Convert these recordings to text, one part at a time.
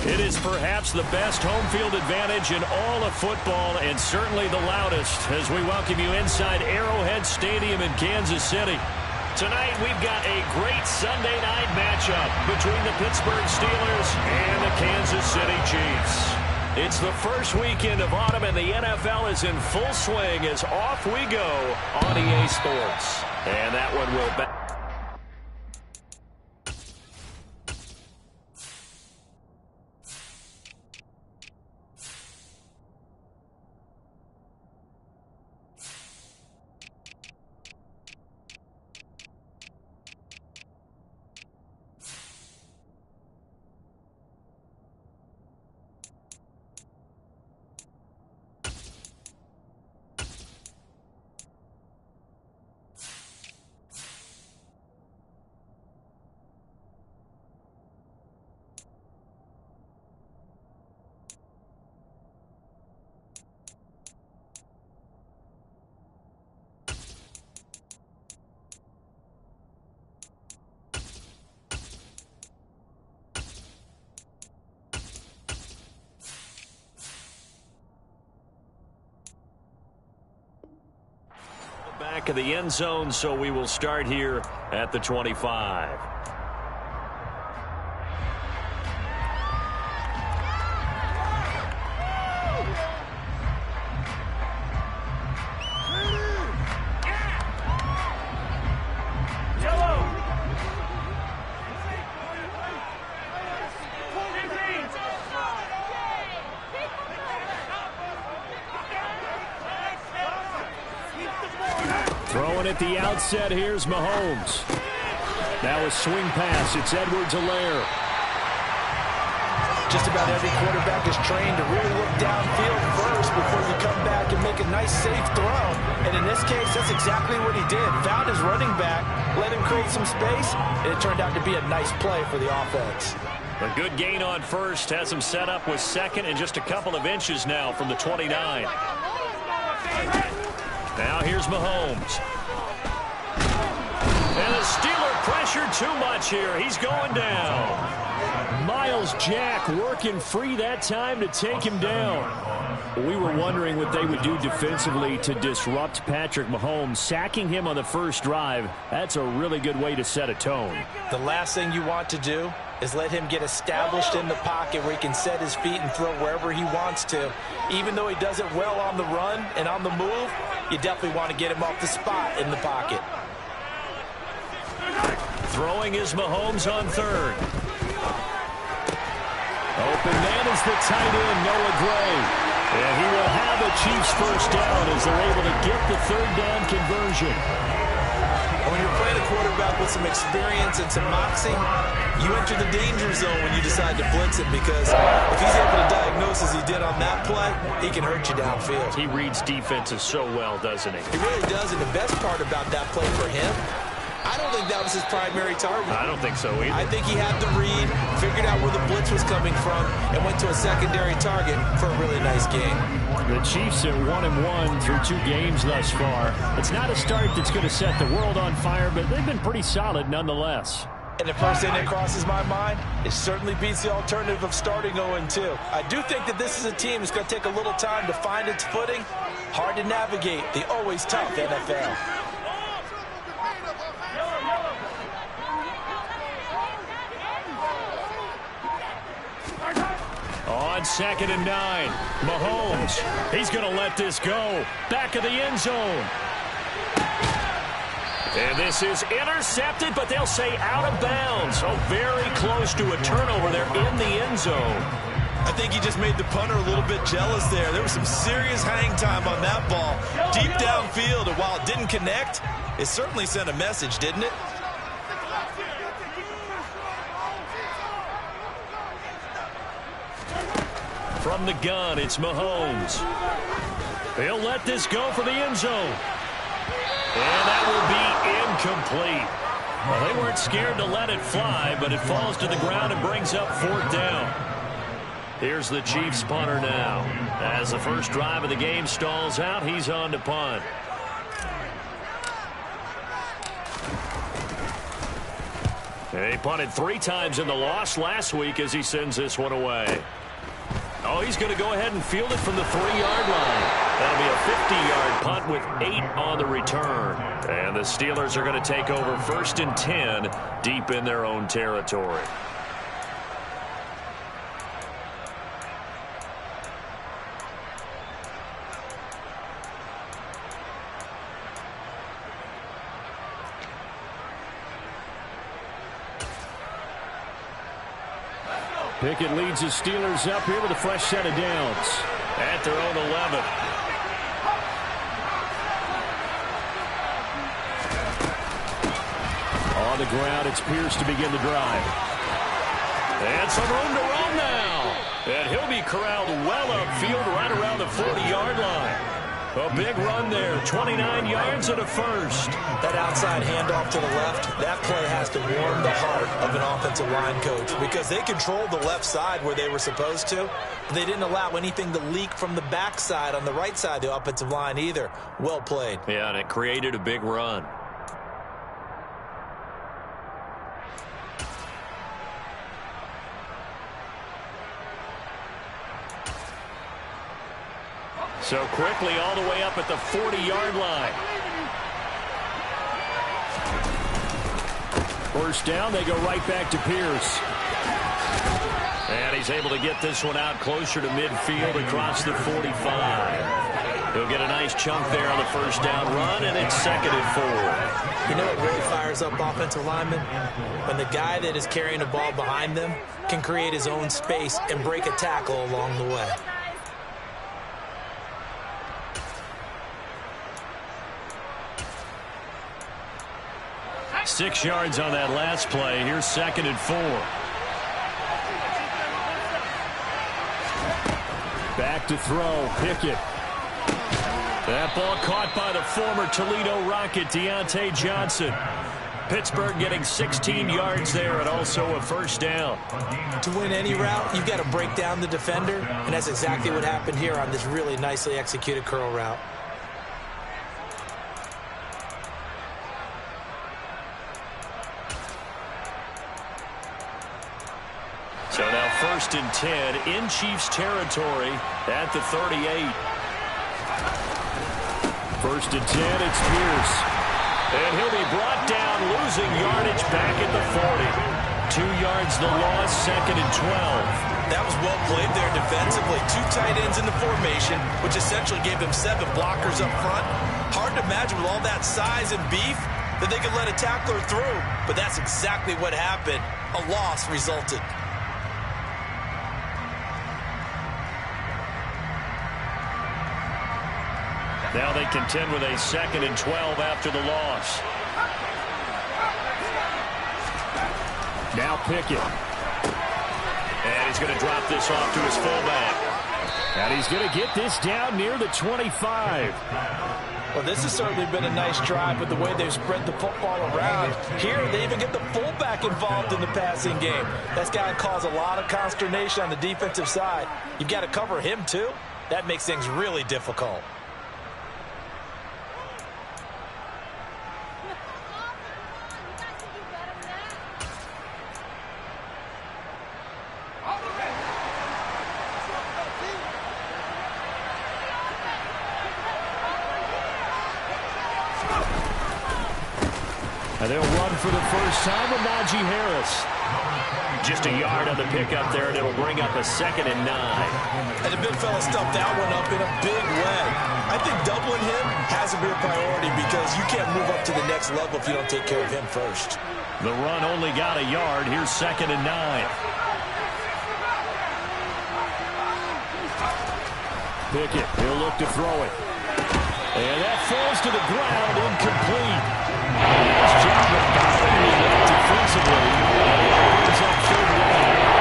It is perhaps the best home field advantage in all of football, and certainly the loudest, as we welcome you inside Arrowhead Stadium in Kansas City. Tonight we've got a great Sunday night matchup between the Pittsburgh Steelers and the Kansas City Chiefs. It's the first weekend of autumn, and the NFL is in full swing as off we go on EA Sports. And that one will back. Back of the end zone, so we will start here at the 25. Throwing at the outset, here's Mahomes. Now a swing pass, it's Edwards-Helaire. Just about every quarterback is trained to really look downfield first before you come back and make a nice, safe throw. And in this case, that's exactly what he did. Found his running back, let him create some space, and it turned out to be a nice play for the offense. A good gain on first, has him set up with second and just a couple of inches now from the 29. Now here's Mahomes. And the Steeler pressure too much here. He's going down. Myles Jack working free that time to take him down. We were wondering what they would do defensively to disrupt Patrick Mahomes. Sacking him on the first drive, that's a really good way to set a tone. The last thing you want to do is let him get established in the pocket where he can set his feet and throw wherever he wants to. Even though he does it well on the run and on the move, you definitely want to get him off the spot in the pocket. Throwing is Mahomes on third. Open man is the tight end, Noah Gray. And he will have a Chiefs first down as they're able to get the third down conversion. When you're playing a quarterback with some experience and some moxie, you enter the danger zone when you decide to blitz him, because if he's able to diagnose as he did on that play, he can hurt you downfield. He reads defenses so well, doesn't he? He really does, and the best part about that play for him, I don't think that was his primary target. I don't think so either. I think he had the read, figured out where the blitz was coming from, and went to a secondary target for a really nice game. The Chiefs are 1-1 through 2 games thus far. It's not a start that's going to set the world on fire, but they've been pretty solid nonetheless. And the first thing that crosses my mind, it certainly beats the alternative of starting 0-2. I do think that this is a team that's going to take a little time to find its footing. Hard to navigate the always tough NFL. On 2nd and 9, Mahomes. He's going to let this go. Back of the end zone. And this is intercepted, but they'll say out of bounds. So very close to a turnover there in the end zone. I think he just made the punter a little bit jealous there. There was some serious hang time on that ball. Deep downfield, and while it didn't connect, it certainly sent a message, didn't it? From the gun, it's Mahomes. He'll let this go for the end zone. And that will be incomplete. Well, they weren't scared to let it fly, but it falls to the ground and brings up 4th down. Here's the Chiefs punter now. As the first drive of the game stalls out, he's on to punt. He punted 3 times in the loss last week as he sends this one away. Oh, he's going to go ahead and field it from the 3-yard line. That'll be a 50-yard punt with 8 on the return. And the Steelers are going to take over 1st and 10 deep in their own territory. Pickett leads the Steelers up here with a fresh set of downs. At their own 11. On the ground, it's Pierce to begin the drive. And some room to run now. And he'll be corralled well upfield right around the 40-yard line. A big run there, 29 yards and a first. That outside handoff to the left, that play has to warm the heart of an offensive line coach because they controlled the left side where they were supposed to. But they didn't allow anything to leak from the backside on the right side of the offensive line either. Well played. Yeah, and it created a big run. So quickly all the way up at the 40-yard line. First down, they go right back to Pierce. And he's able to get this one out closer to midfield across the 45. He'll get a nice chunk there on the first down run, and it's 2nd and 4. You know what really fires up offensive linemen? When the guy that is carrying the ball behind them can create his own space and break a tackle along the way. Six yards on that last play. Here's 2nd and 4. Back to throw, Pickett. That ball caught by the former Toledo Rocket, Deontay Johnson. Pittsburgh getting 16 yards there and also a first down. To win any route, you've got to break down the defender, and that's exactly what happened here on this really nicely executed curl route. So now 1st and 10 in Chiefs territory at the 38. 1st and 10, it's Pierce. And he'll be brought down, losing yardage back at the 40. 2 yards the loss, 2nd and 12. That was well played there defensively. 2 tight ends in the formation, which essentially gave them 7 blockers up front. Hard to imagine with all that size and beef that they could let a tackler through. But that's exactly what happened. A loss resulted. Now they contend with a 2nd and 12 after the loss. Now Pickett. And he's going to drop this off to his fullback. And he's going to get this down near the 25. Well, this has certainly been a nice drive with the way they've spread the football around. Here, they even get the fullback involved in the passing game. That's got to cause a lot of consternation on the defensive side. You've got to cover him, too. That makes things really difficult. And they'll run for the first time with Najee Harris. Just a yard on the pickup there, and it'll bring up a 2nd and 9. And the big fella stuffed that one up in a big way. I think doubling him has to be a priority because you can't move up to the next level if you don't take care of him first. The run only got a yard. Here's 2nd and 9. Pickett, he'll look to throw it. And that falls to the ground, incomplete. Nice job of bothering him defensively. He's on 3rd down.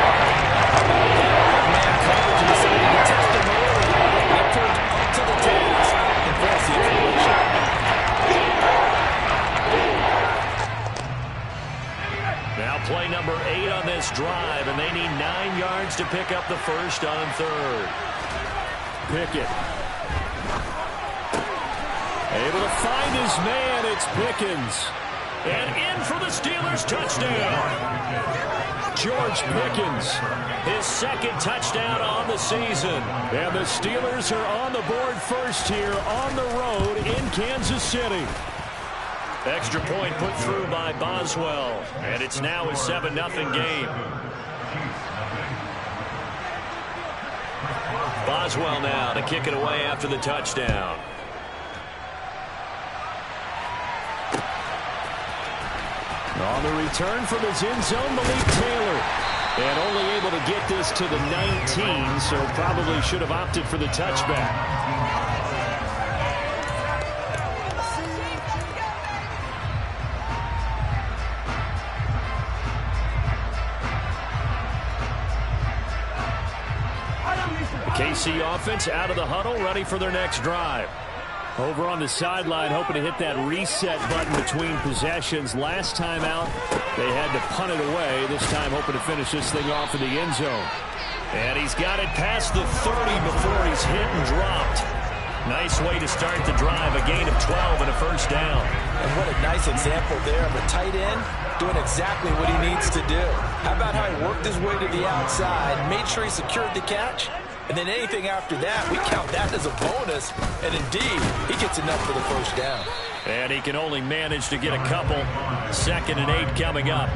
Man coverage and decided to test him early. That turned up to the task and forced the incompletion. Now play number 8 on this drive, and they need 9 yards to pick up the first on 3rd. Pickett. Able to find his man. It's Pickens. And in for the Steelers touchdown. George Pickens, his second touchdown on the season. And the Steelers are on the board first here on the road in Kansas City. Extra point put through by Boswell. And it's now a 7-0 game. Boswell now to kick it away after the touchdown. On the return from his end zone, Malik Taylor. And only able to get this to the 19, so probably should have opted for the touchback. KC offense out of the huddle, ready for their next drive. Over on the sideline, hoping to hit that reset button between possessions. Last time out, they had to punt it away. This time, hoping to finish this thing off in the end zone. And he's got it past the 30 before he's hit and dropped. Nice way to start the drive, a gain of 12 and a first down. And what a nice example there of a tight end doing exactly what he needs to do. How about how he worked his way to the outside, made sure he secured the catch, and then anything after that, we count that as a bonus. And indeed, he gets enough for the first down. And he can only manage to get a couple. 2nd and 8 coming up.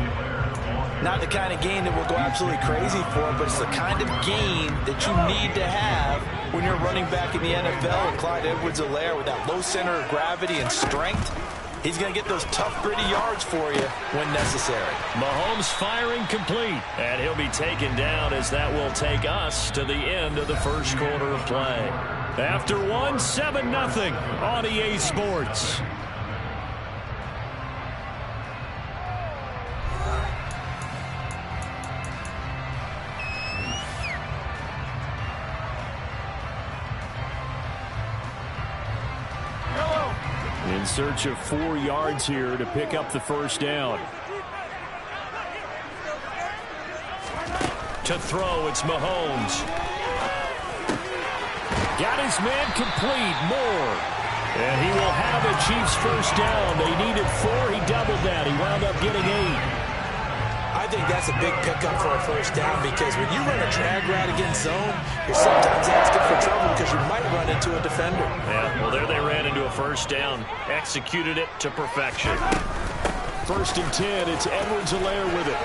Not the kind of gain that we'll go absolutely crazy for, but it's the kind of gain that you need to have when you're running back in the NFL. And Clyde Edwards-Helaire with that low center of gravity and strength, he's going to get those tough, gritty yards for you when necessary. Mahomes firing complete. And he'll be taken down as that will take us to the end of the first quarter of play. After 7-0 on EA Sports. In search of 4 yards here to pick up the first down. To throw, it's Mahomes. Got his man complete, Moore. And he will have a Chiefs first down. They needed 4, he doubled that. He wound up getting 8. I think that's a big pickup for a first down because when you run a drag route against zone, you're sometimes asking for trouble because you might run into a defender. Yeah, well, there they ran into a first down. Executed it to perfection. 1st and 10, it's Edwards-Helaire with it.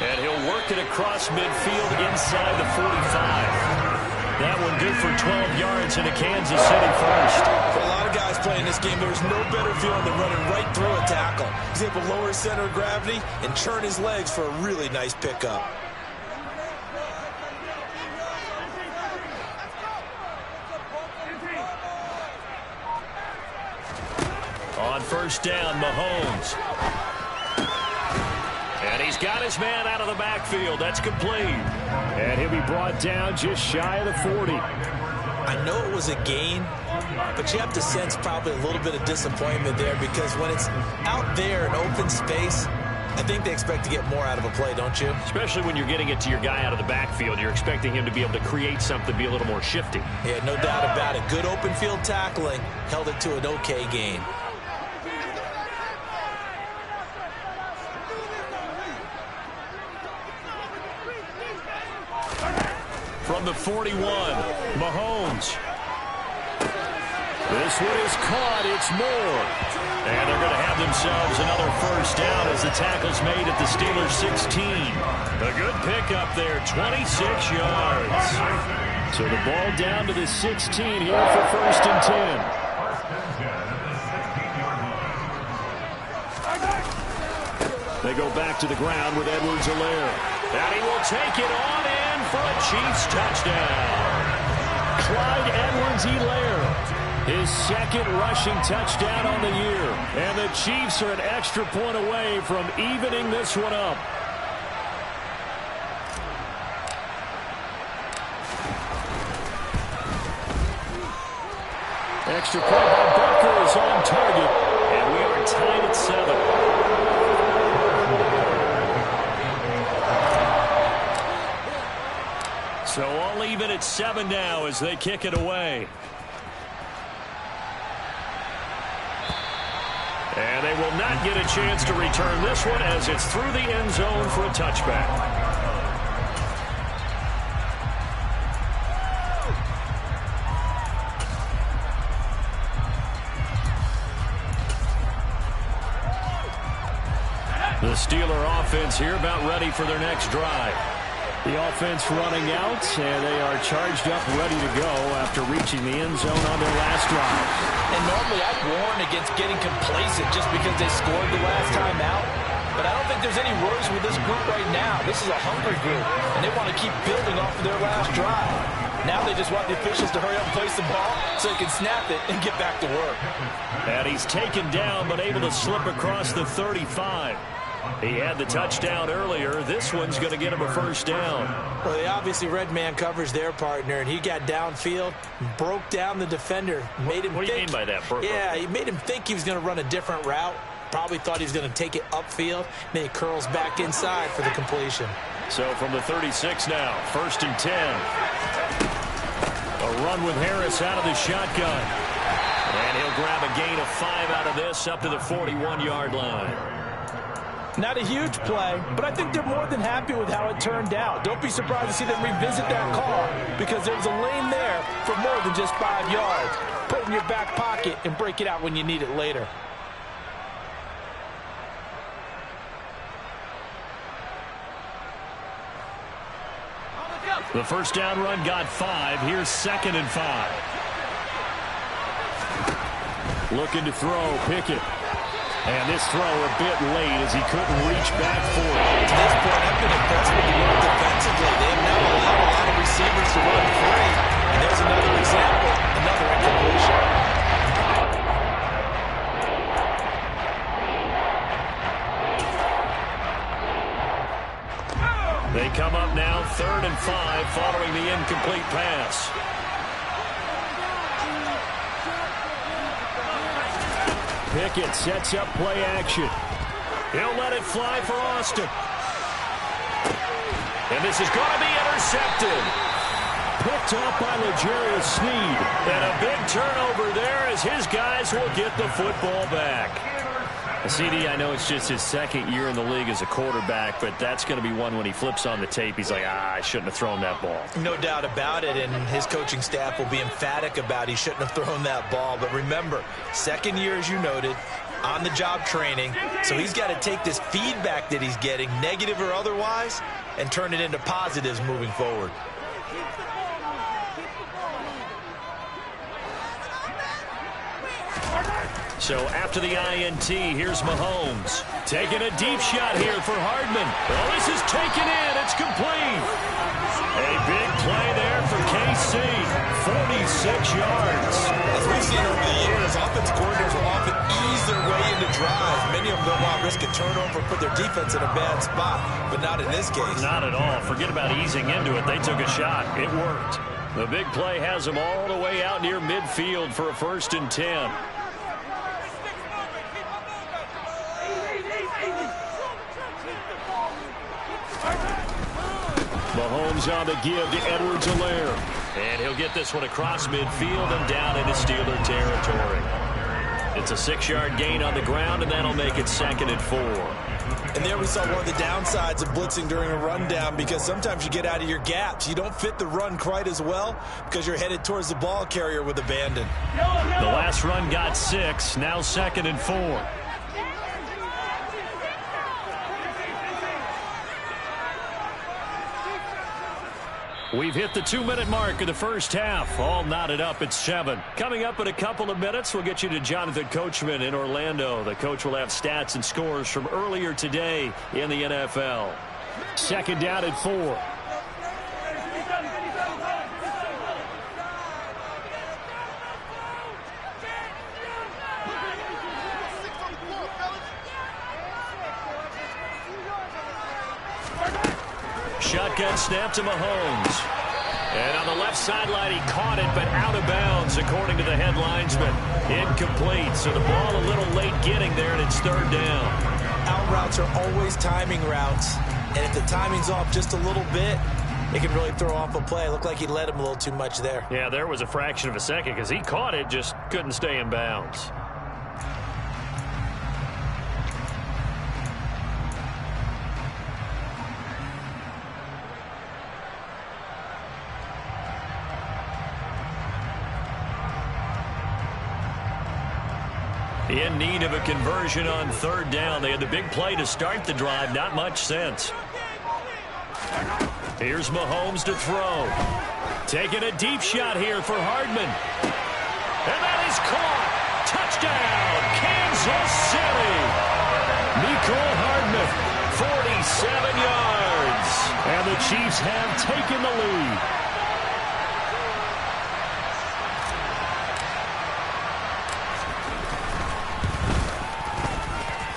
And he'll work it across midfield inside the 45. That one good for 12 yards in a Kansas City first. For a lot of guys playing this game, there's no better feeling than running right through a tackle. He's able to lower his center of gravity and turn his legs for a really nice pickup. On first down, Mahomes. And he's got his man out of the backfield. That's complete. And he'll be brought down just shy of the 40. I know it was a gain, but you have to sense probably a little bit of disappointment there because when it's out there in open space, I think they expect to get more out of a play, don't you? Especially when you're getting it to your guy out of the backfield. You're expecting him to be able to create something, be a little more shifty. Yeah, no doubt about it. Good open field tackling held it to an okay gain. From the 41, Mahomes. This one is caught. It's Moore. And they're going to have themselves another first down as the tackle's made at the Steelers 16. A good pickup there, 26 yards. So the ball down to the 16 here for 1st and 10. They go back to the ground with Edwards-Helaire. And he will take it on in for a Chiefs touchdown. Clyde Edwards-Helaire, his 2nd rushing touchdown on the year. And the Chiefs are an extra point away from evening this one up. Extra point by Butker is on target. And we are tied at 7. So all even at 7 now as they kick it away. And they will not get a chance to return this one as it's through the end zone for a touchback. The Steeler offense here about ready for their next drive. The offense running out, and they are charged up, ready to go after reaching the end zone on their last drive. And normally I'd warn against getting complacent just because they scored the last time out. But I don't think there's any worries with this group right now. This is a hungry group, and they want to keep building off of their last drive. Now they just want the officials to hurry up and place the ball so they can snap it and get back to work. And he's taken down but able to slip across the 35. He had the touchdown earlier. This one's going to get him a first down. Well, they obviously read man coverage their partner, and he got downfield, broke down the defender, made him What do you mean by that, Burke? Yeah, he made him think he was going to run a different route. Probably thought he was going to take it upfield. Then he curls back inside for the completion. So from the 36 now, 1st and 10. A run with Harris out of the shotgun. And he'll grab a gain of 5 out of this up to the 41-yard line. Not a huge play, but I think they're more than happy with how it turned out. Don't be surprised to see them revisit that call because there was a lane there for more than just 5 yards. Put it in your back pocket and break it out when you need it later. The first down run got 5. Here's 2nd and 5. Looking to throw, Pickett. And this throw a bit late as he couldn't reach back for it. To this point, I've been impressed with the work defensively. They have now allowed a lot of receivers to run free. And there's another example, another incompletion. They come up now 3rd and 5 following the incomplete pass. Pickett sets up play action. He'll let it fly for Austin. And this is going to be intercepted. Picked up by L'Jarius Sneed. And a big turnover there as his guys will get the football back. CD, I know it's just his 2nd year in the league as a quarterback, but that's going to be one when he flips on the tape. He's like, I shouldn't have thrown that ball. No doubt about it, and his coaching staff will be emphatic about he shouldn't have thrown that ball. But remember, 2nd year, as you noted, on-the-job training. So he's got to take this feedback that he's getting, negative or otherwise, and turn it into positives moving forward. So after the INT, here's Mahomes. Taking a deep shot here for Hardman. Oh, this is taken in. It's complete. A big play there for KC. 46 yards. As we've seen over the years, offense coordinators will often ease their way into drives. Many of them don't want to risk a turnover, put their defense in a bad spot, but not in this case. Not at all. Forget about easing into it. They took a shot. It worked. The big play has them all the way out near midfield for a 1st and 10. Mahomes on the give to Edwards-Helaire. And he'll get this one across midfield and down into Steeler territory. It's a 6-yard gain on the ground, and that'll make it 2nd and 4. And there we saw one of the downsides of blitzing during a rundown because sometimes you get out of your gaps. You don't fit the run quite as well because you're headed towards the ball carrier with abandon. The last run got 6, now 2nd and 4. We've hit the 2-minute mark of the first half. All knotted up at 7. Coming up in a couple of minutes, we'll get you to Jonathan Coachman in Orlando. The coach will have stats and scores from earlier today in the NFL. 2nd down and 4. Shotgun snap to Mahomes. And on the left sideline, he caught it, but out of bounds, according to the head linesman. Incomplete, so the ball a little late getting there, and it's 3rd down. Out routes are always timing routes, and if the timing's off just a little bit, it can really throw off a play. It looked like he led him a little too much there. Yeah, there was a fraction of a second because he caught it, just couldn't stay in bounds. In need of a conversion on third down. They had the big play to start the drive. Not much sense. Here's Mahomes to throw. Taking a deep shot here for Hardman. And that is caught. Touchdown, Kansas City. Mecole Hardman, 47 yards. And the Chiefs have taken the lead.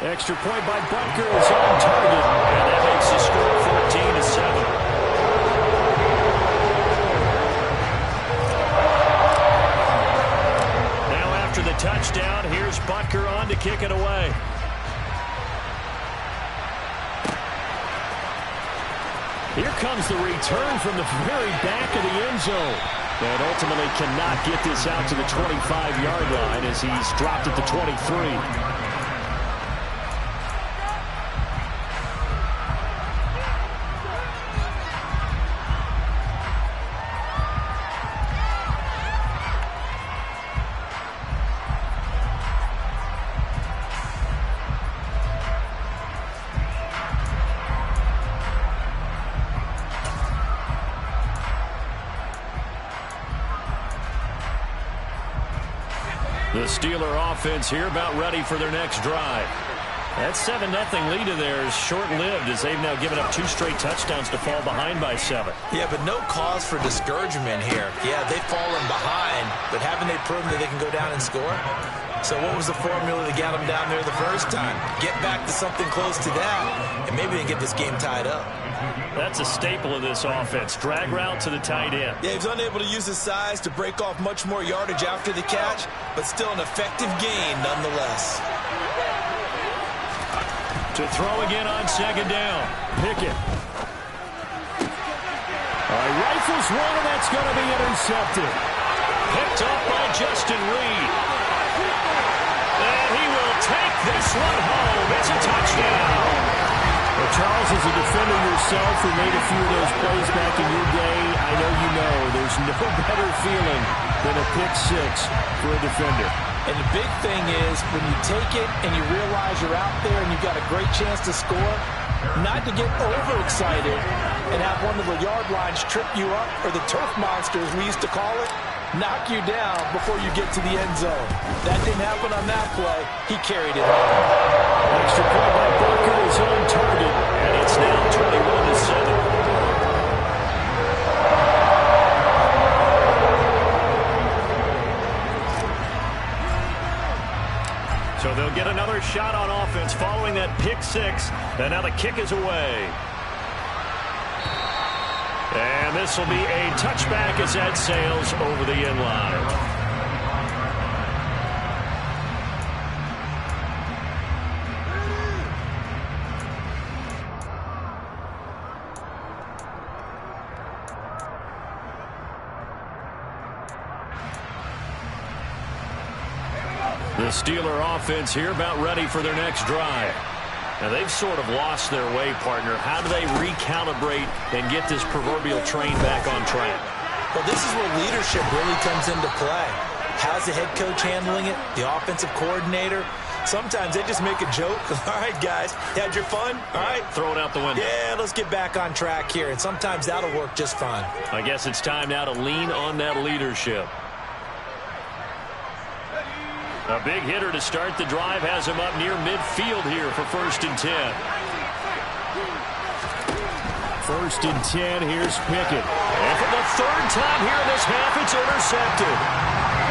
Extra point by Butker is on target. And that makes the score 14-7. Now after the touchdown, here's Butker on to kick it away. Here comes the return from the very back of the end zone. And ultimately cannot get this out to the 25-yard line as he's dropped at the 23. The Steeler offense here about ready for their next drive. That 7-0 lead of theirs short-lived as they've now given up 2 straight touchdowns to fall behind by 7. Yeah, but no cause for discouragement here. Yeah, they've fallen behind, but haven't they proven that they can go down and score? So what was the formula that got them down there the first time? Get back to something close to that, and maybe they get this game tied up. That's a staple of this offense. Drag route to the tight end. Yeah, he's unable to use his size to break off much more yardage after the catch, but still an effective gain nonetheless. To throw again on second down. Pickett. Rifles one, and that's going to be intercepted. Picked up by Justin Reed. And he will take this one home. It's a touchdown. Well, Charles, as a defender yourself who made a few of those plays back in your day, I know you know there's no better feeling than a pick six for a defender. And the big thing is when you take it and you realize you're out there and you've got a great chance to score, not to get overexcited and have one of the yard lines trip you up, or the turf monster, as we used to call it, knock you down before you get to the end zone. That didn't happen on that play. He carried it home. Extra point by Butker is on target. And it's now 21-7. So they'll get another shot on offense following that pick six. And now the kick is away. And this will be a touchback as that sails over the end line. The Steeler offense here about ready for their next drive. Now, they've sort of lost their way, partner. How do they recalibrate and get this proverbial train back on track? Well, this is where leadership really comes into play. How's the head coach handling it? The offensive coordinator? Sometimes they just make a joke. All right, guys, had your fun? All right. Throw it out the window. Yeah, let's get back on track here. And sometimes that'll work just fine. I guess it's time now to lean on that leadership. A big hitter to start the drive has him up near midfield here for 1st and 10. 1st and 10, here's Pickett. And for the 3rd time here in this half, it's intercepted.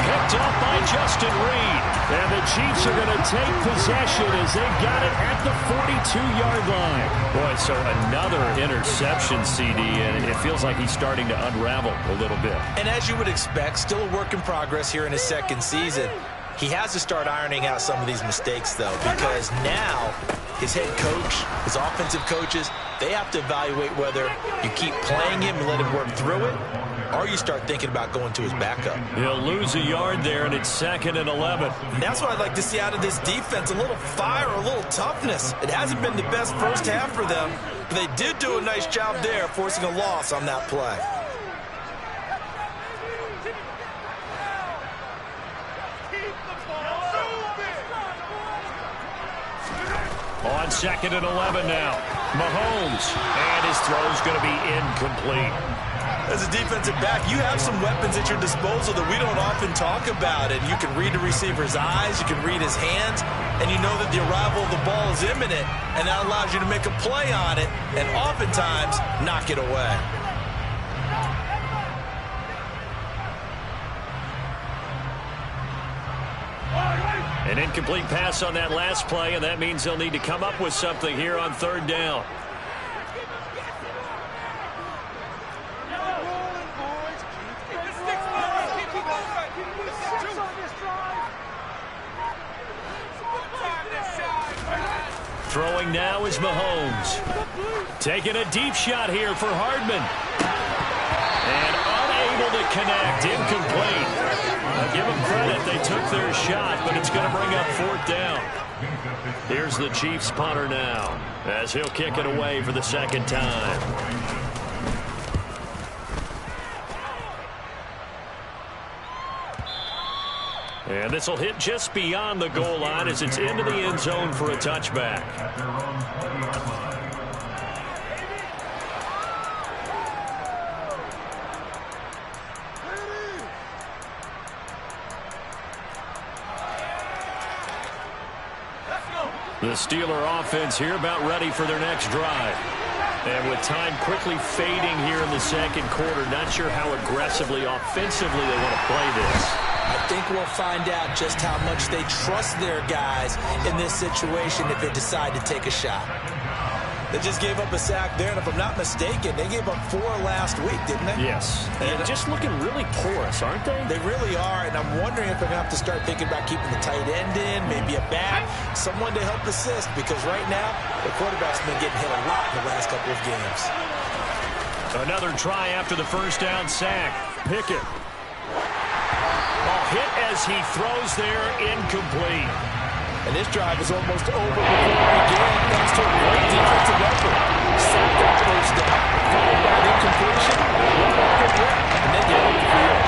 Picked up by Justin Reed. And the Chiefs are going to take possession as they got it at the 42-yard line. Boy, so another interception, CD, and it feels like he's starting to unravel a little bit. And as you would expect, still a work in progress here in his 2nd season. He has to start ironing out some of these mistakes, though, because now his head coach, his offensive coaches, they have to evaluate whether you keep playing him and let him work through it, or you start thinking about going to his backup. He'll lose a yard there, and it's 2nd and 11. And that's what I'd like to see out of this defense, a little fire, a little toughness. It hasn't been the best first half for them, but they did do a nice job there, forcing a loss on that play. On 2nd and 11 now. Mahomes. And his throw's going to be incomplete. As a defensive back, you have some weapons at your disposal that we don't often talk about. And you can read the receiver's eyes, you can read his hands, and you know that the arrival of the ball is imminent, and that allows you to make a play on it and oftentimes knock it away. An incomplete pass on that last play, and that means they'll need to come up with something here on 3rd down. Throwing now is Mahomes. Taking a deep shot here for Hardman. And unable to connect. Incomplete. I'll give them credit. They took their shot, but it's going to bring up 4th down. Here's the Chiefs punter now, as he'll kick it away for the 2nd time. And this will hit just beyond the goal line as it's into the end zone for a touchback. The Steeler offense here about ready for their next drive. And with time quickly fading here in the 2nd quarter, not sure how aggressively, offensively they want to play this. I think we'll find out just how much they trust their guys in this situation if they decide to take a shot. They just gave up a sack there, and if I'm not mistaken, they gave up 4 last week, didn't they? Yes. And just looking really porous, aren't they? They really are, and I'm wondering if they're going to have to start thinking about keeping the tight end in, maybe a back, someone to help assist, because right now, the quarterback's been getting hit a lot in the last couple of games. Another try after the 1st down sack. Pickett. Hit as he throws there, incomplete. And this drive is almost over before it began, thanks to a great defensive effort. Sacked that 1st down, followed by an incompletion, and they get off the field.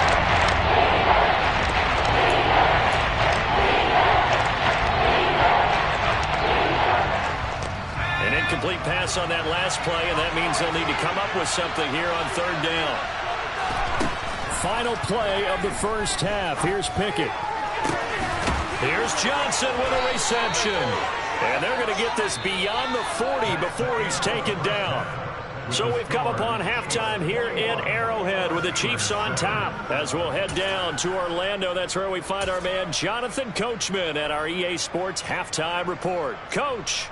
An incomplete pass on that last play, and that means they'll need to come up with something here on 3rd down. Final play of the 1st half. Here's Pickett. Here's Johnson with a reception. And they're going to get this beyond the 40 before he's taken down. So we've come upon halftime here in Arrowhead with the Chiefs on top. As we'll head down to Orlando, that's where we find our man Jonathan Coachman at our EA Sports Halftime Report. Coach.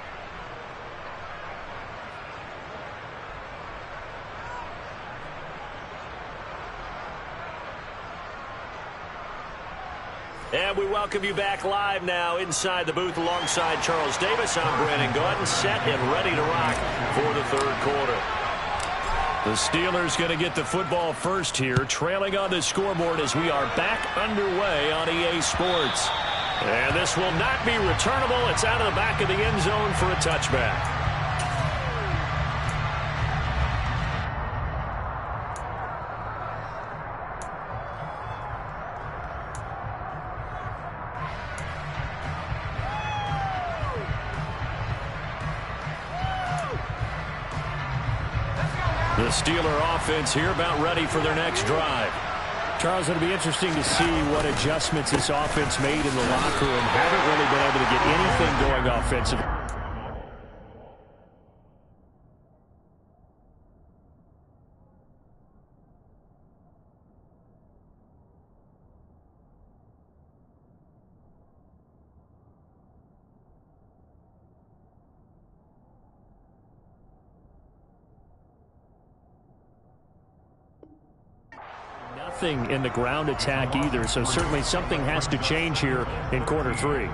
And we welcome you back live now inside the booth alongside Charles Davis. I'm Brandon Gaudin, set and ready to rock for the 3rd quarter. The Steelers going to get the football first here, trailing on the scoreboard as we are back underway on EA Sports. And this will not be returnable. It's out of the back of the end zone for a touchback. The Steeler offense here about ready for their next drive. Charles, it'll be interesting to see what adjustments this offense made in the locker room. Haven't really been able to get anything going offensively. Nothing in the ground attack either, so certainly something has to change here in quarter 3.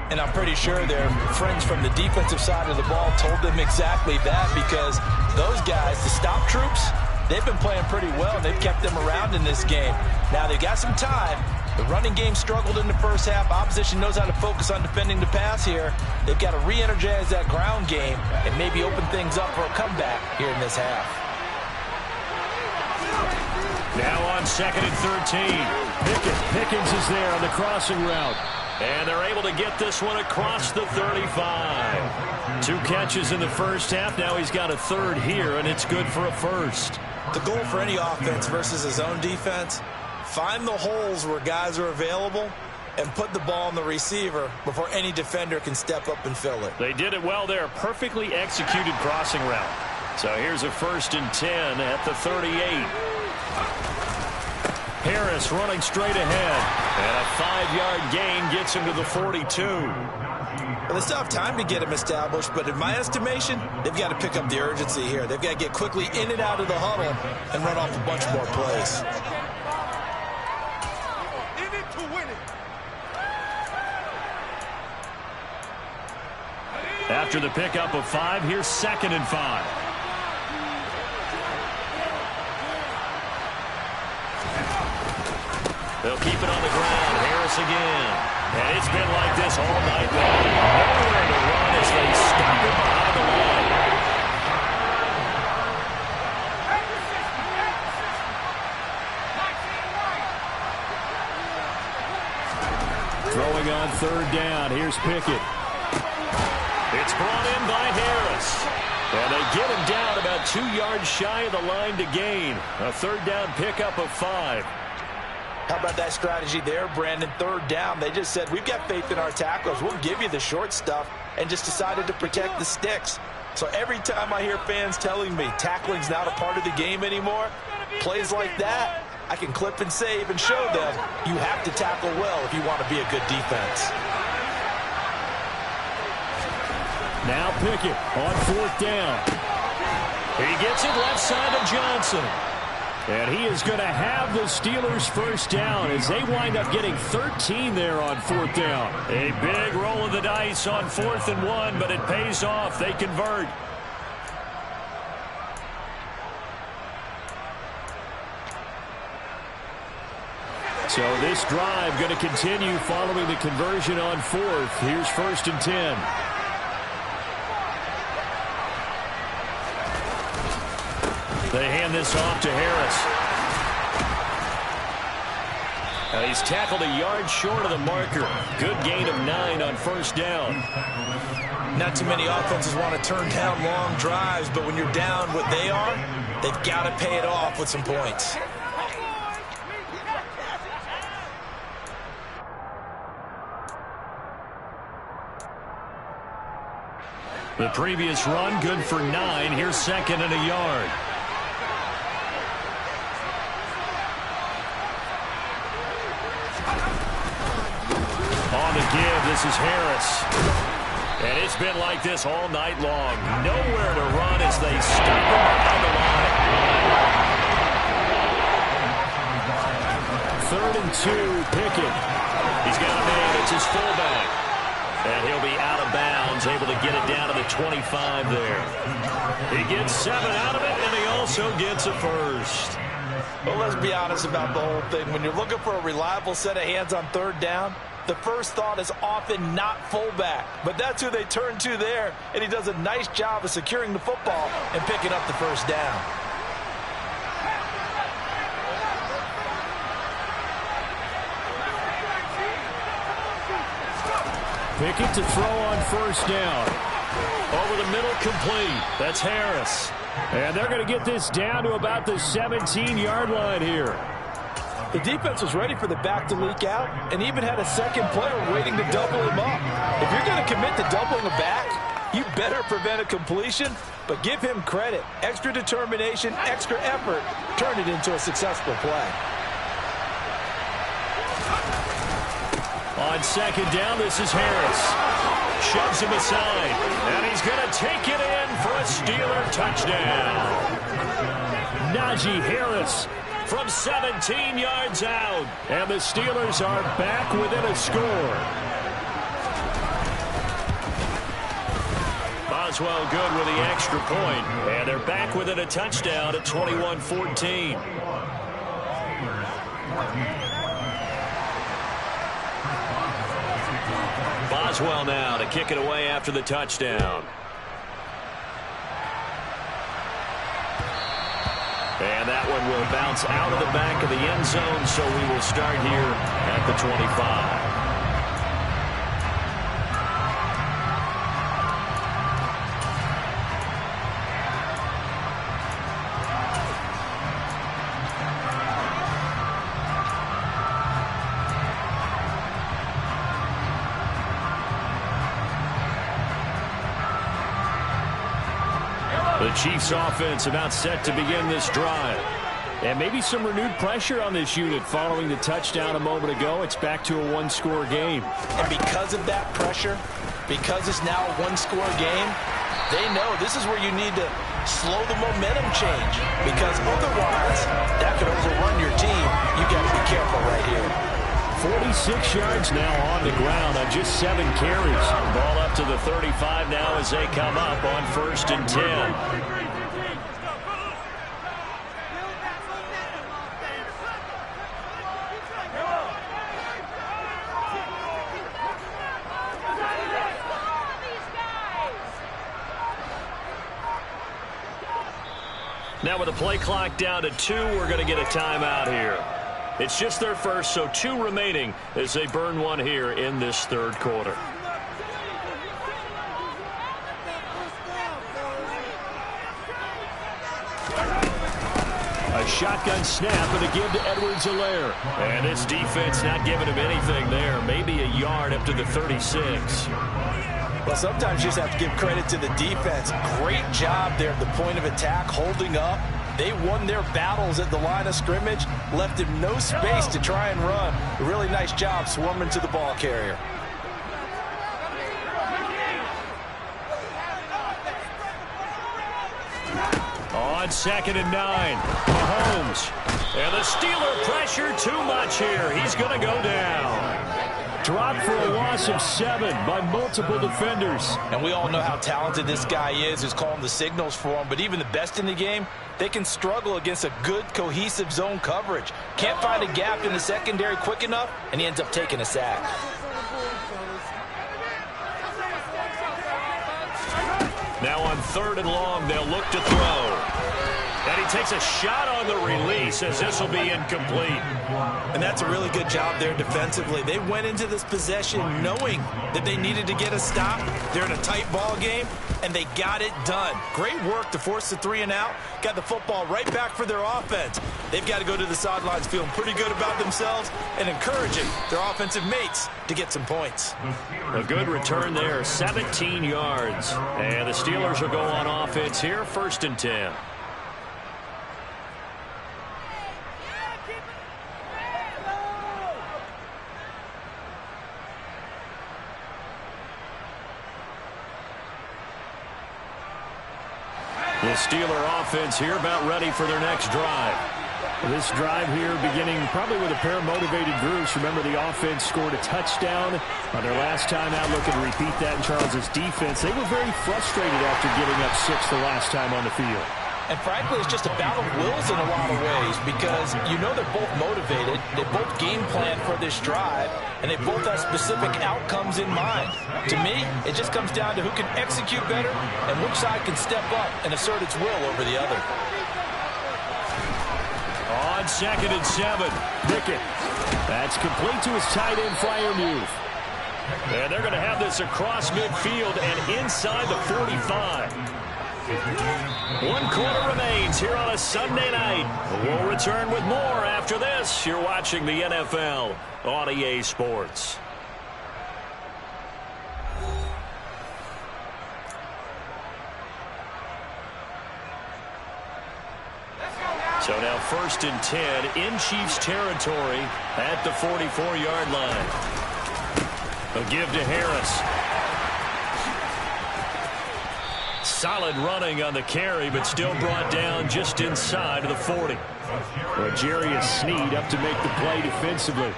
And I'm pretty sure their friends from the defensive side of the ball told them exactly that, because those guys, the stop troops, they've been playing pretty well. They've kept them around in this game. Now they've got some time. The running game struggled in the 1st half. Opposition knows how to focus on defending the pass here. They've got to re-energize that ground game and maybe open things up for a comeback here in this half. Now on 2nd and 13. Pickens is there on the crossing route. And they're able to get this one across the 35. 2 catches in the first half. Now he's got a third here, and it's good for a first. The goal for any offense versus his own defense, find the holes where guys are available and put the ball on the receiver before any defender can step up and fill it. They did it well there. Perfectly executed crossing route. So here's a 1st and 10 at the 38. Harris running straight ahead. And a 5-yard gain gets him to the 42. Well, they still have time to get him established, but in my estimation, they've got to pick up the urgency here. They've got to get quickly in and out of the huddle and run off a bunch more plays. In it to win it. After the pickup of 5, here's 2nd and 5. They'll keep it on the ground. Harris again. And it's been like this all night long. Nowhere to run as they stop him behind the line. Throwing on 3rd down. Here's Pickett. It's brought in by Harris. And they get him down about 2 yards shy of the line to gain. A 3rd down pickup of 5. How about that strategy there, Brandon? 3rd down. They just said, we've got faith in our tacklers. We'll give you the short stuff, and just decided to protect the sticks. So every time I hear fans telling me tackling's not a part of the game anymore, plays like that, I can clip and save and show them you have to tackle well if you want to be a good defense. Now Pickett on 4th down. He gets it left side to Johnson. And he is going to have the Steelers' 1st down as they wind up getting 13 there on 4th down. A big roll of the dice on 4th and 1, but it pays off. They convert. So this drive going to continue following the conversion on 4th. Here's 1st and 10. They hand this off to Harris. And he's tackled a yard short of the marker. Good gain of 9 on 1st down. Not too many offenses want to turn down long drives, but when you're down what they are, they've got to pay it off with some points. The previous run good for 9. Here's 2nd and a yard. On the give, this is Harris. And it's been like this all night long. Nowhere to run as they stop him behind the line. 3rd and 2, Pickett. He's got a man, it's his fullback. And he'll be out of bounds, able to get it down to the 25 there. He gets 7 out of it, and he also gets a first. Well, let's be honest about the whole thing. When you're looking for a reliable set of hands on 3rd down, the first thought is often not fullback. But that's who they turn to there, and he does a nice job of securing the football and picking up the 1st down. Pickett to throw on 1st down. Over the middle, complete. That's Harris. And they're going to get this down to about the 17-yard line here. The defense was ready for the back to leak out and even had a 2nd player waiting to double him up. If you're going to commit to doubling a back, you better prevent a completion, but give him credit. Extra determination, extra effort, turn it into a successful play. On 2nd down, this is Harris. Shoves him aside, and he's going to take it in for a Steeler touchdown. Najee Harris from 17 yards out, and the Steelers are back within a score. Boswell good with the extra point, and they're back within a touchdown at 21-14. Boswell now to kick it away after the touchdown. And that one will bounce out of the back of the end zone, so we will start here at the 25. The Chiefs offense about set to begin this drive. And maybe some renewed pressure on this unit following the touchdown a moment ago. It's back to a one-score game. And because of that pressure, because it's now a one-score game, they know this is where you need to slow the momentum change. Because otherwise, that could overrun your team. You got to be careful right here. 46 yards now on the ground on just 7 carries. Ball up to the 35 now as they come up on 1st and 10. Now with the play clock down to 2, we're going to get a timeout here. It's just their first, so 2 remaining as they burn one here in this 3rd quarter. A shotgun snap and a give to Edwards-Helaire. And this defense not giving him anything there. Maybe a yard up to the 36. Well, sometimes you just have to give credit to the defense. Great job there at the point of attack, holding up. They won their battles at the line of scrimmage, left him no space to try and run. A really nice job swarming to the ball carrier. On 2nd and 9, Mahomes. And the Steeler pressure too much here. He's going to go down. Dropped for a loss of 7 by multiple defenders. And we all know how talented this guy is, who's calling the signals for him. But even the best in the game, they can struggle against a good, cohesive zone coverage. Can't find a gap in the secondary quick enough, and he ends up taking a sack. Now on 3rd and long, they'll look to throw. And he takes a shot on the release as this will be incomplete. And that's a really good job there defensively. They went into this possession knowing that they needed to get a stop. They're in a tight ball game, and they got it done. Great work to force the 3 and out. Got the football right back for their offense. They've got to go to the sidelines feeling pretty good about themselves and encouraging their offensive mates to get some points. A good return there, 17 yards. And the Steelers will go on offense here, 1st and 10. The Steeler offense here about ready for their next drive. This drive here beginning probably with a pair of motivated groups. Remember, the offense scored a touchdown on their last time out. Looking to repeat that in Charles' defense. They were very frustrated after giving up 6 the last time on the field. And frankly, it's just a battle of wills in a lot of ways because you know they're both motivated. They both game plan for this drive, and they both have specific outcomes in mind. To me, it just comes down to who can execute better and which side can step up and assert its will over the other. On 2nd and 7, Pickett. That's complete to his tight end, Freiermuth. And they're going to have this across midfield and inside the 45. 1 quarter remains here on a Sunday night. We'll return with more after this. You're watching the NFL on EA Sports. So now 1st and 10 in Chiefs territory at the 44-yard line. A give to Harris. Solid running on the carry, but still brought down just inside of the 40. Well, Jarius Sneed up to make the play defensively.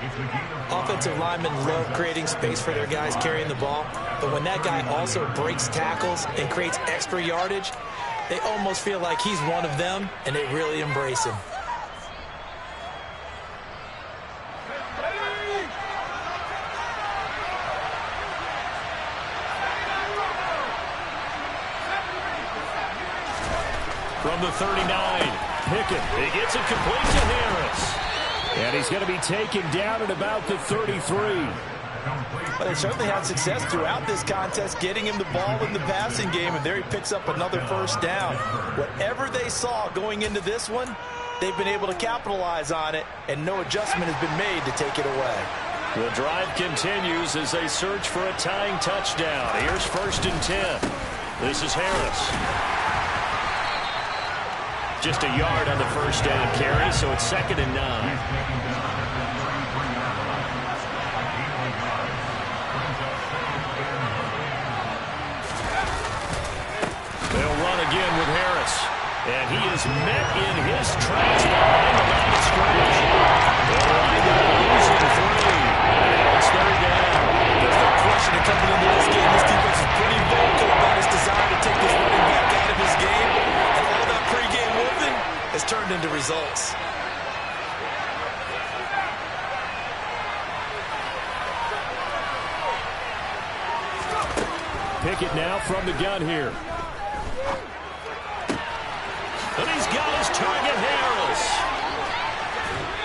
Offensive linemen love creating space for their guys carrying the ball, but when that guy also breaks tackles and creates extra yardage, they almost feel like he's one of them, and they really embrace him. From the 39, Pickett. He gets it complete to Harris. And he's going to be taken down at about the 33. But they certainly had success throughout this contest, getting him the ball in the passing game, and there he picks up another 1st down. Whatever they saw going into this one, they've been able to capitalize on it, and no adjustment has been made to take it away. The drive continues as they search for a tying touchdown. Here's 1st and 10. This is Harris. Just a yard on the first down carry, so it's 2nd and 9. They'll run again with Harris. And he is met in his tracks behind the line of scrimmage. They'll wind up losing 3. And it's 3rd down. There's no question that coming into this game, this defense is pretty vocal about its desire to take this running back out of his game. And all that pregame whooping has turned into results. Pickett now from the gun here. And he's got his target, Harris.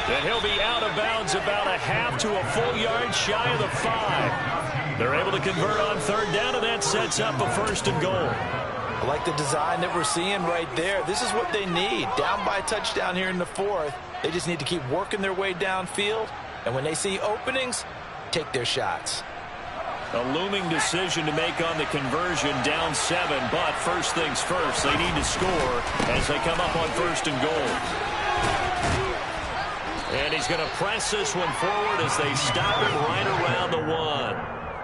And he'll be out of bounds about a half to a full yard shy of the 5. They're able to convert on 3rd down, and that sets up a 1st and goal. I like the design that we're seeing right there. This is what they need. Down by a touchdown here in the 4th. They just need to keep working their way downfield. And when they see openings, take their shots. A looming decision to make on the conversion, down 7, but first things first, they need to score as they come up on 1st and goal. And he's going to press this one forward as they stop it right around the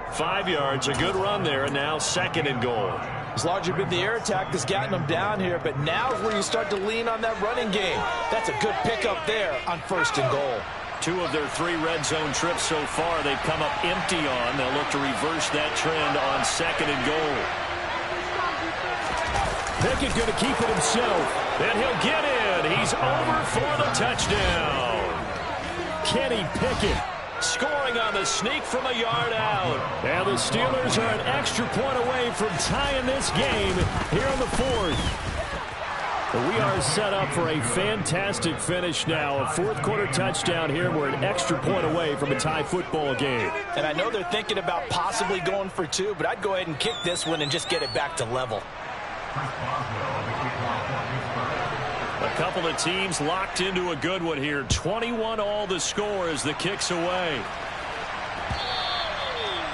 1. 5 yards, a good run there, and now 2nd and goal. It's largely been the air attack that's gotten them down here, but now is where you start to lean on that running game. That's a good pickup there on 1st and goal. 2 of their 3 red zone trips so far they've come up empty on. They'll look to reverse that trend on 2nd and goal. Pickett going to keep it himself. And he'll get in. He's over for the touchdown. Kenny Pickett scoring on the sneak from a yard out. And the Steelers are an extra point away from tying this game here in the 4th. We are set up for a fantastic finish now. A 4th quarter touchdown here. We're an extra point away from a tie football game. And I know they're thinking about possibly going for 2, but I'd go ahead and kick this one and just get it back to level. A couple of teams locked into a good one here. 21 all the score as the kick's away.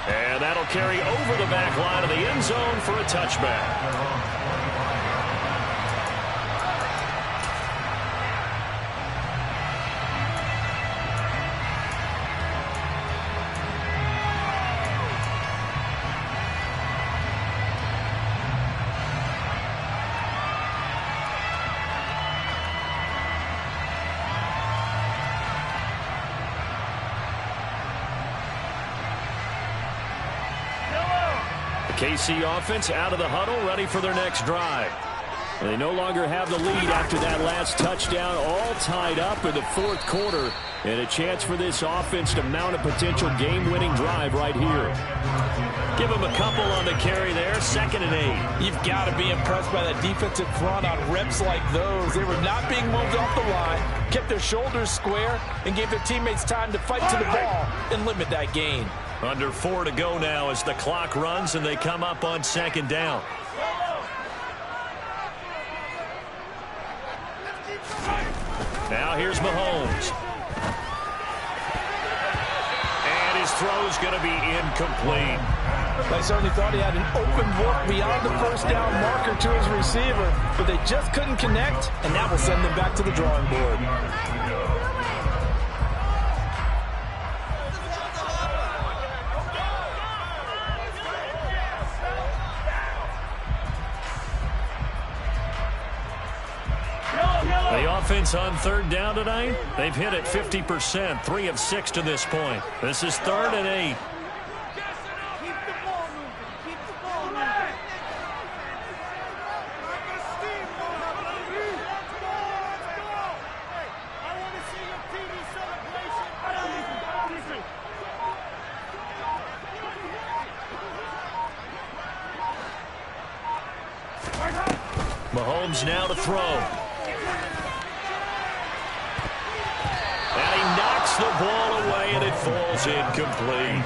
And that'll carry over the back line of the end zone for a touchback. KC offense out of the huddle, ready for their next drive. They no longer have the lead after that last touchdown, all tied up in the 4th quarter, and a chance for this offense to mount a potential game-winning drive right here. Give them a couple on the carry there, 2nd and 8. You've got to be impressed by that defensive front on reps like those. They were not being moved off the line, kept their shoulders square, and gave their teammates time to fight to the ball and limit that gain. Under 4 to go now as the clock runs and they come up on 2nd down. Now here's Mahomes. And his throw's going to be incomplete. I certainly thought he had an open look beyond the 1st down marker to his receiver, but they just couldn't connect, and that will send them back to the drawing board. The offense on 3rd down tonight, they've hit it 50%, 3 of 6 to this point. This is 3rd and 8. Mahomes now to throw. And he knocks the ball away, and it falls incomplete.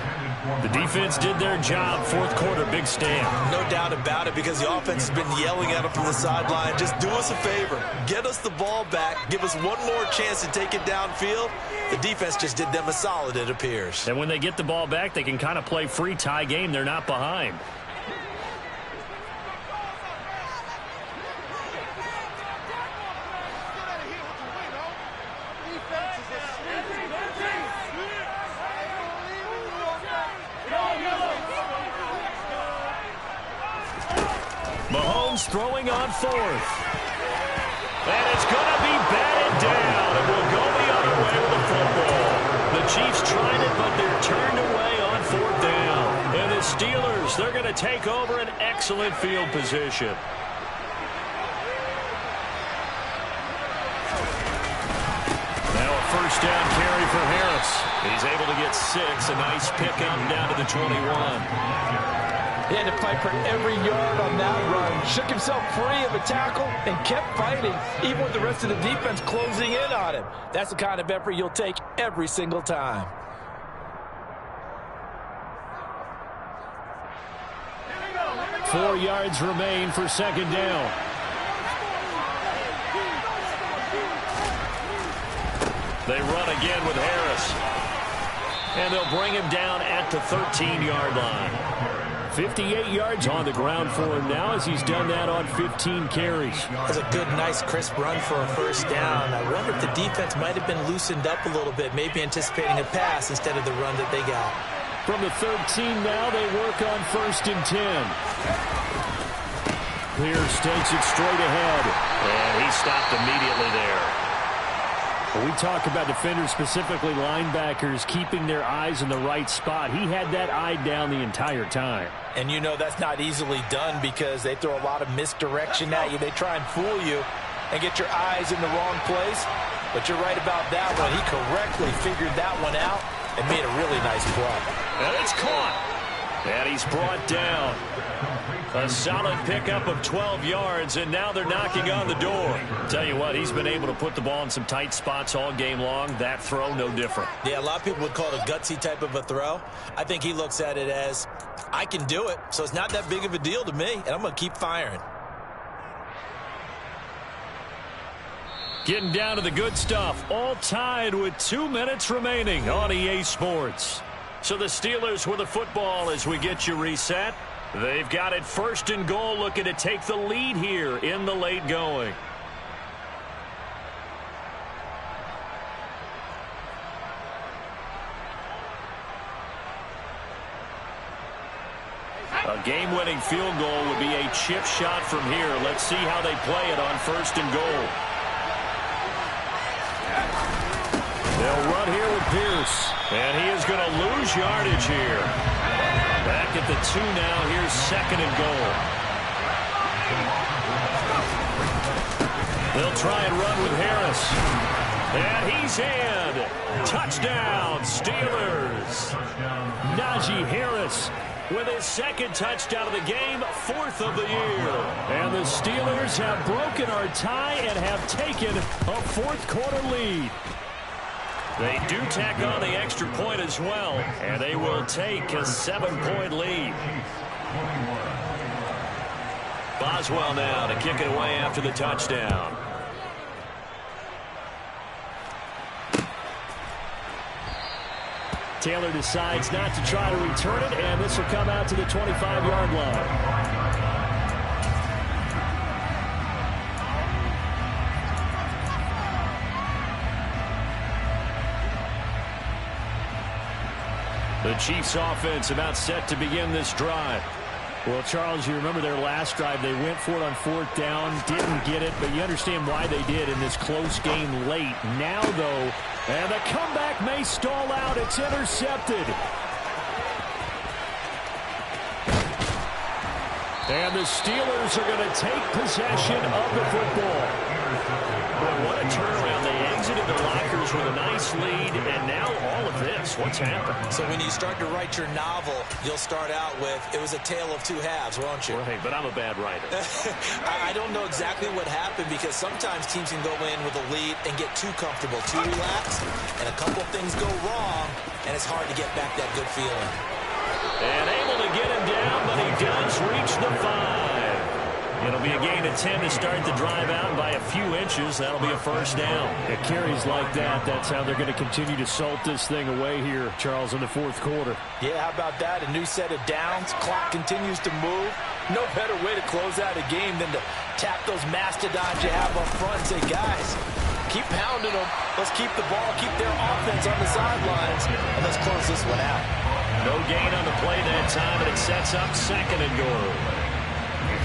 The defense did their job. 4th quarter, big stand. No doubt about it, because the offense has been yelling at him from the sideline. Just do us a favor. Get us the ball back. Give us one more chance to take it downfield. The defense just did them a solid, it appears. And when they get the ball back, they can kind of play free tie game. They're not behind. Jones throwing on fourth. And it's going to be batted down, and we'll go the other way with the football. The Chiefs tried it, but they're turned away on fourth down. And the Steelers, they're going to take over an excellent field position. First down carry for Harris. He's able to get 6. A nice pickup down to the 21. He had to fight for every yard on that run. Shook himself free of a tackle and kept fighting, even with the rest of the defense closing in on him. That's the kind of effort you'll take every single time. Four yards remain for second down. They run again with Harris. And they'll bring him down at the 13-yard line. 58 yards on the ground for him now as he's done that on 15 carries. That's a good, nice, crisp run for a first down. I wonder if the defense might have been loosened up a little bit, maybe anticipating a pass instead of the run that they got. From the 13 now, they work on 1st and 10. Pierce takes it straight ahead. And he stopped immediately there. When we talk about defenders, specifically linebackers, keeping their eyes in the right spot, he had that eye down the entire time. And you know that's not easily done because they throw a lot of misdirection at you. They try and fool you and get your eyes in the wrong place. But you're right about that one. He correctly figured that one out and made a really nice play. And it's caught. And he's brought down. A solid pickup of 12 yards, and now they're knocking on the door. Tell you what, he's been able to put the ball in some tight spots all game long. That throw, no different. Yeah, a lot of people would call it a gutsy type of a throw. I think he looks at it as, I can do it, so it's not that big of a deal to me, and I'm going to keep firing. Getting down to the good stuff, all tied with 2 minutes remaining on EA Sports. So the Steelers with the football as we get you reset. They've got it 1st and goal, looking to take the lead here in the late going. A game-winning field goal would be a chip shot from here. Let's see how they play it on 1st and goal. They'll run here with Pierce. And he is going to lose yardage here. Back at the 2 now. Here's 2nd and goal. They'll try and run with Harris. And he's in. Touchdown, Steelers. Najee Harris with his 2nd touchdown of the game, 4th of the year. And the Steelers have broken our tie and have taken a 4th quarter lead. They do tack on the extra point as well, and they will take a 7-point lead. Boswell now to kick it away after the touchdown. Taylor decides not to try to return it, and this will come out to the 25-yard line. The Chiefs offense about set to begin this drive. Well, Charles, you remember their last drive. They went for it on 4th down, didn't get it, but you understand why they did in this close game late. Now, though, and the comeback may stall out. It's intercepted. And the Steelers are going to take possession of the football. Boy, what a turnaround. They exited the lockers with a nice lead, and now all of this. What's happened? So when you start to write your novel, you'll start out with, it was a tale of 2 halves, won't you? Right, but I'm a bad writer. I don't know exactly what happened because sometimes teams can go in with a lead and get too comfortable, too relaxed, and a couple things go wrong, and it's hard to get back that good feeling. And able to get him down, but he does reach the 5. It'll be a gain of 10 to start the drive out, and by a few inches, that'll be a 1st down. It carries like that. That's how they're going to continue to salt this thing away here, Charles, in the 4th quarter. Yeah, how about that? A new set of downs. Clock continues to move. No better way to close out a game than to tap those mastodons you have up front and say, guys, keep pounding them. Let's keep the ball, keep their offense on the sidelines, and let's close this one out. No gain on the play that time, and it sets up 2nd and goal.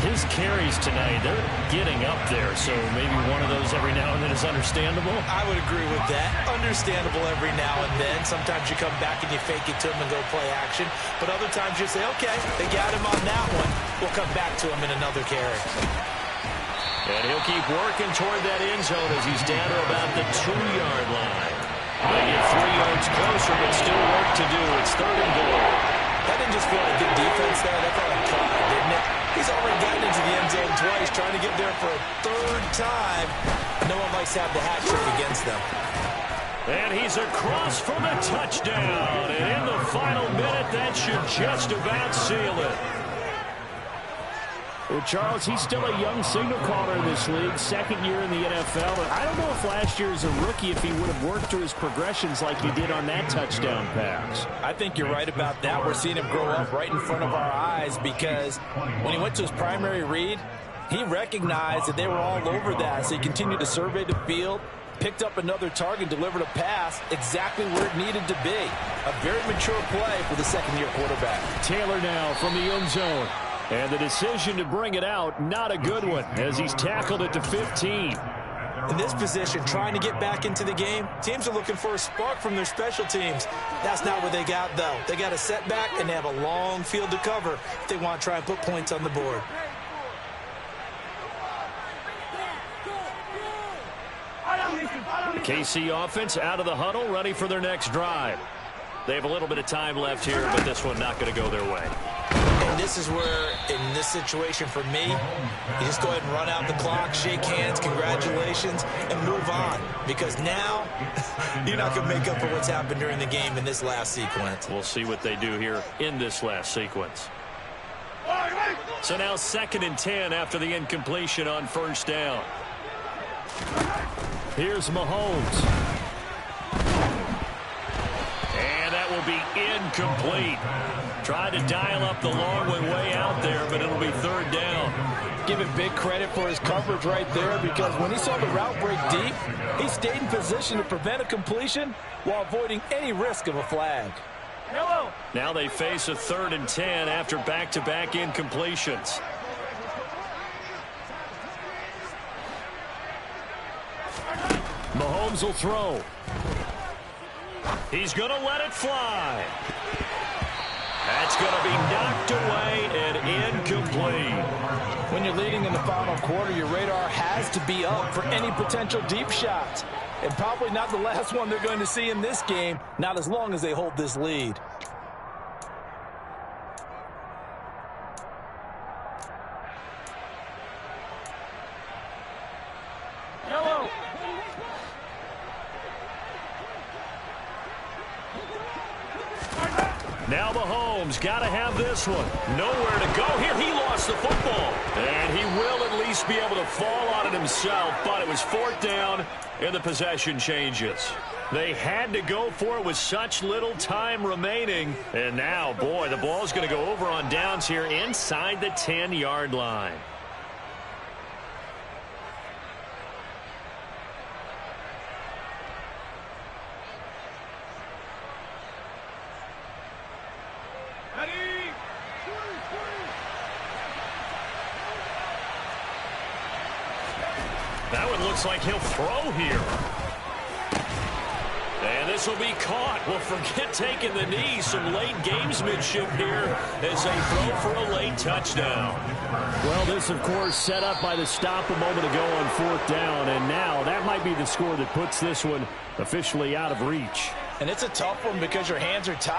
his carries tonight, they're getting up there, so maybe one of those every now and then is understandable. I would agree with that. Understandable every now and then. Sometimes you come back and you fake it to him and go play action, but other times you say, okay, they got him on that one. We'll come back to him in another carry. And he'll keep working toward that end zone as he's down to about the 2-yard line. They get 3 yards closer, but still work to do. It's 3rd and goal. That didn't just feel like good defense there. That felt like caught, didn't it? He's already gotten into the end zone twice, trying to get there for a 3rd time. No one likes to have the hat trick against them. And he's across for the touchdown. And in the final minute, that should just about seal it. Well, Charles, he's still a young signal caller in this league, 2nd year in the NFL. And I don't know if last year as a rookie, if he would have worked through his progressions like he did on that touchdown pass. I think you're right about that. We're seeing him grow up right in front of our eyes because when he went to his primary read, he recognized that they were all over that. So he continued to survey the field, picked up another target, delivered a pass exactly where it needed to be. A very mature play for the 2nd-year quarterback. Taylor now from the end zone. And the decision to bring it out, not a good one, as he's tackled it to 15. In this position, trying to get back into the game, teams are looking for a spark from their special teams. That's not what they got, though. They got a setback, and they have a long field to cover if they want to try and put points on the board. The KC offense out of the huddle, ready for their next drive. They have a little bit of time left here, but this one not going to go their way. And this is where, in this situation for me, you just go ahead and run out the clock, shake hands, congratulations, and move on. Because now, you're not going to make up for what's happened during the game in this last sequence. We'll see what they do here in this last sequence. So now 2nd and 10 after the incompletion on 1st down. Here's Mahomes. And that will be incomplete. Tried to dial up the long way out there, but it'll be 3rd down. Give him big credit for his coverage right there because when he saw the route break deep, he stayed in position to prevent a completion while avoiding any risk of a flag. Now they face a 3rd and 10 after back-to-back incompletions. Mahomes will throw. He's going to let it fly. That's going to be knocked away and incomplete. When you're leading in the final quarter, your radar has to be up for any potential deep shots. And probably not the last one they're going to see in this game, not as long as they hold this lead. Now Mahomes got to have this one. Nowhere to go here. He lost the football. And he will at least be able to fall on it himself. But it was 4th down, and the possession changes. They had to go for it with such little time remaining. And now, boy, the ball's going to go over on downs here inside the 10-yard line. That one looks like he'll throw here. And this will be caught. Well, forget taking the knee. Some late gamesmanship here as they throw for a late touchdown. Well, this, of course, set up by the stop a moment ago on 4th down. And now that might be the score that puts this one officially out of reach. And it's a tough one because your hands are tied.